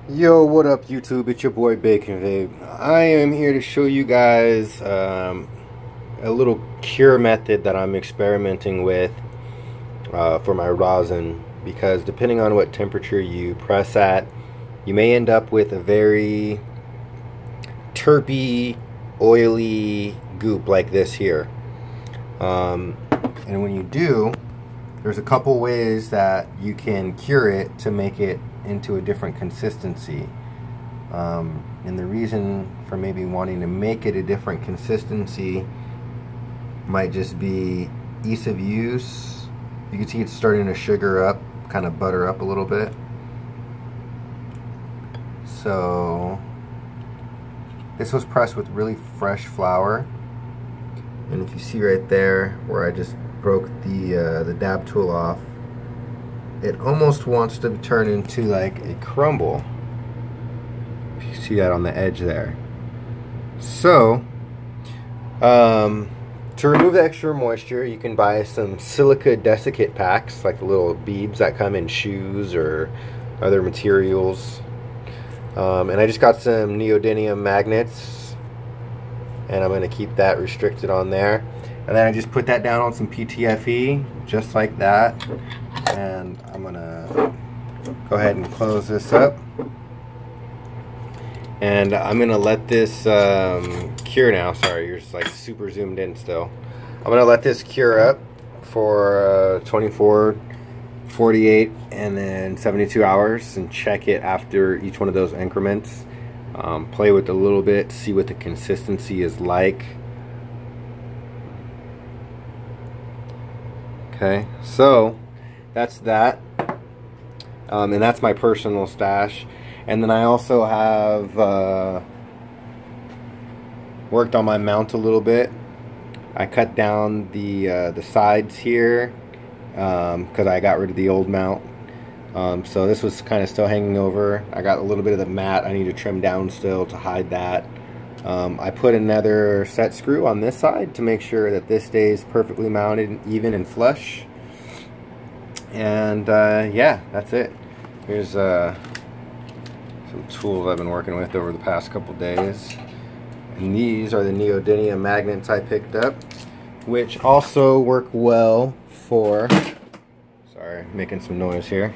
Yo, what up YouTube? It's your boy Bacon Vape. I am here to show you guys a little cure method that I'm experimenting with for my rosin, because depending on what temperature you press at, you may end up with a very terpy, oily goop like this here. And when you do, there's a couple ways that you can cure it to make it into a different consistency. And the reason for maybe wanting to make it a different consistency might just be ease of use. You can see it's starting to sugar up, kind of butter up a little bit. So this was pressed with really fresh flour, and if you see right there where I just broke the dab tool off, it almost wants to turn into like a crumble. You see that on the edge there. So to remove the extra moisture, you can buy some silica desiccate packs, like the little beads that come in shoes or other materials. And I just got some neodymium magnets, and I'm going to keep that restricted on there. And then I just put that down on some PTFE, just like that. And I'm going to go ahead and close this up. And I'm going to let this cure now. Sorry, you're just like super zoomed in still. I'm going to let this cure up for 24, 48, and then 72 hours, and check it after each one of those increments. Play with it a little bit, see what the consistency is like. Okay, so that's that. And that's my personal stash. And then I also have worked on my mount a little bit. I cut down the sides here because I got rid of the old mount. So this was kind of still hanging over. I got a little bit of the mat I need to trim down still to hide that. I put another set screw on this side to make sure that this stays perfectly mounted, even and flush. And yeah, that's it. Here's some tools I've been working with over the past couple days. And these are the neodymium magnets I picked up, which also work well for, sorry, making some noise here.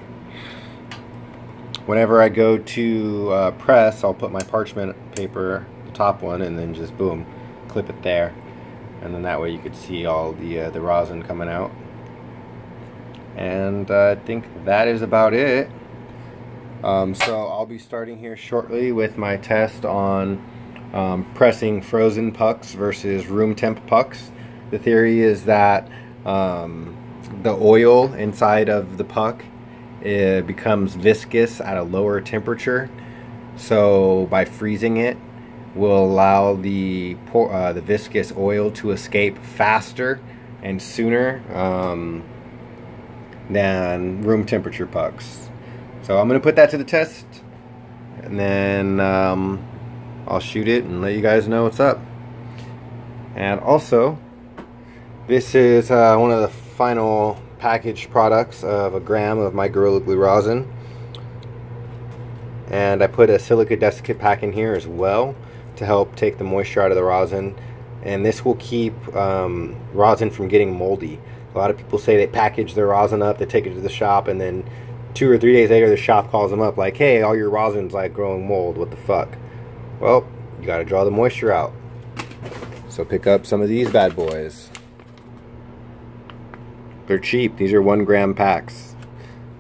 Whenever I go to press, I'll put my parchment paper, the top one, and then just boom, clip it there. And then that way you could see all the rosin coming out. And I think that is about it. So I'll be starting here shortly with my test on pressing frozen pucks versus room temp pucks. The theory is that the oil inside of the puck, it becomes viscous at a lower temperature. So by freezing it, will allow the viscous oil to escape faster and sooner than room temperature pucks. So I'm going to put that to the test, and then I'll shoot it and let you guys know what's up. And also, this is one of the final packaged products of a gram of my Gorilla Glue rosin. And I put a silica desiccate pack in here as well to help take the moisture out of the rosin. And this will keep rosin from getting moldy. A lot of people say they package their rosin up, they take it to the shop, and then 2 or 3 days later the shop calls them up like, hey, all your rosin's like growing mold, what the fuck? Well, you gotta draw the moisture out. So pick up some of these bad boys. They're cheap. These are 1 gram packs.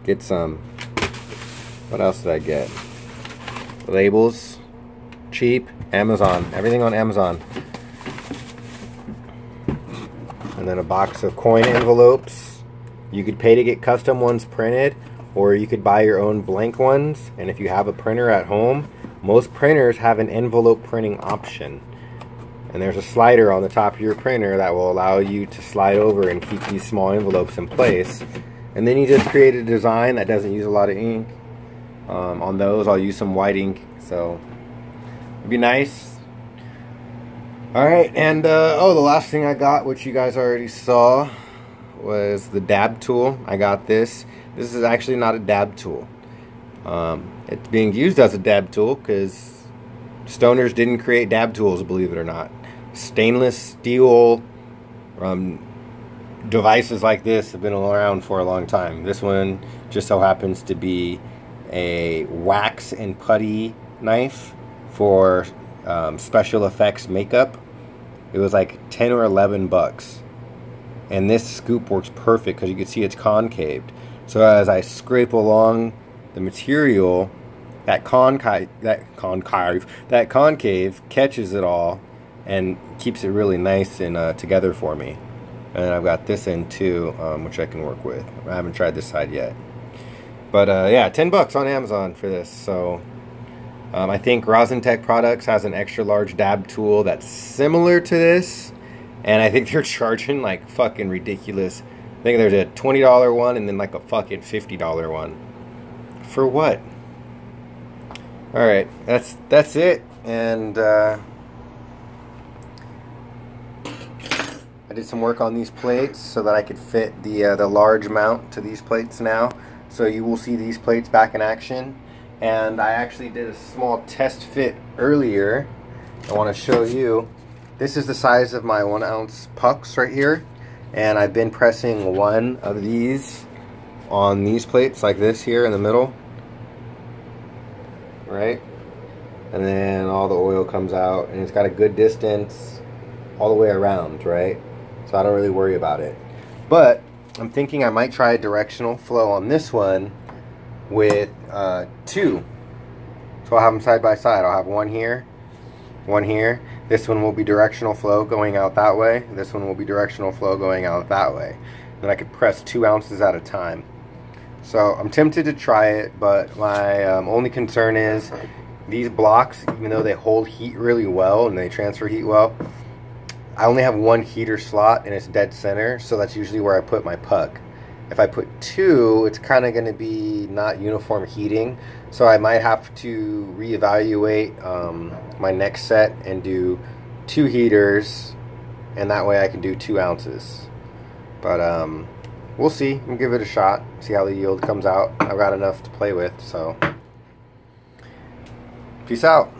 Get some. What else did I get? Labels. Cheap. Amazon. Everything on Amazon. And then a box of coin envelopes. You could pay to get custom ones printed, or you could buy your own blank ones. And if you have a printer at home, most printers have an envelope printing option. And there's a slider on the top of your printer that will allow you to slide over and keep these small envelopes in place. And then you just create a design that doesn't use a lot of ink. On those, I'll use some white ink, so it'd be nice. Alright, and oh, the last thing I got, which you guys already saw, was the dab tool. I got this. This is actually not a dab tool. It's being used as a dab tool because stoners didn't create dab tools, believe it or not. Stainless steel devices like this have been around for a long time. This one just so happens to be a wax and putty knife for special effects makeup. It was like 10 or 11 bucks. And this scoop works perfect because you can see it's concaved. So as I scrape along the material, that concave catches it all and keeps it really nice and together for me. And I've got this end too, which I can work with. I haven't tried this side yet. But yeah, 10 bucks on Amazon for this. So I think Rosin Tech Products has an extra large dab tool that's similar to this. And I think they're charging like fucking ridiculous. I think there's a $20 one and then like a fucking $50 one. For what? Alright, that's it. And I did some work on these plates so that I could fit the large mount to these plates now. So you will see these plates back in action. And I actually did a small test fit earlier. I want to show you. This is the size of my 1 ounce pucks right here. And I've been pressing one of these on these plates like this here in the middle. Right? And then all the oil comes out. And it's got a good distance all the way around, right? So I don't really worry about it. But I'm thinking I might try a directional flow on this one with two. So I'll have them side by side. I'll have one here, one here. This one will be directional flow going out that way. This one will be directional flow going out that way. Then I could press 2 ounces at a time. So I'm tempted to try it, but my only concern is these blocks, even though they hold heat really well and they transfer heat well, I only have one heater slot and it's dead center, so that's usually where I put my puck. If I put two, it's kind of going to be not uniform heating, so I might have to reevaluate my next set and do 2 heaters, and that way I can do 2 ounces. But we'll see. We'll give it a shot, see how the yield comes out. I've got enough to play with, so peace out.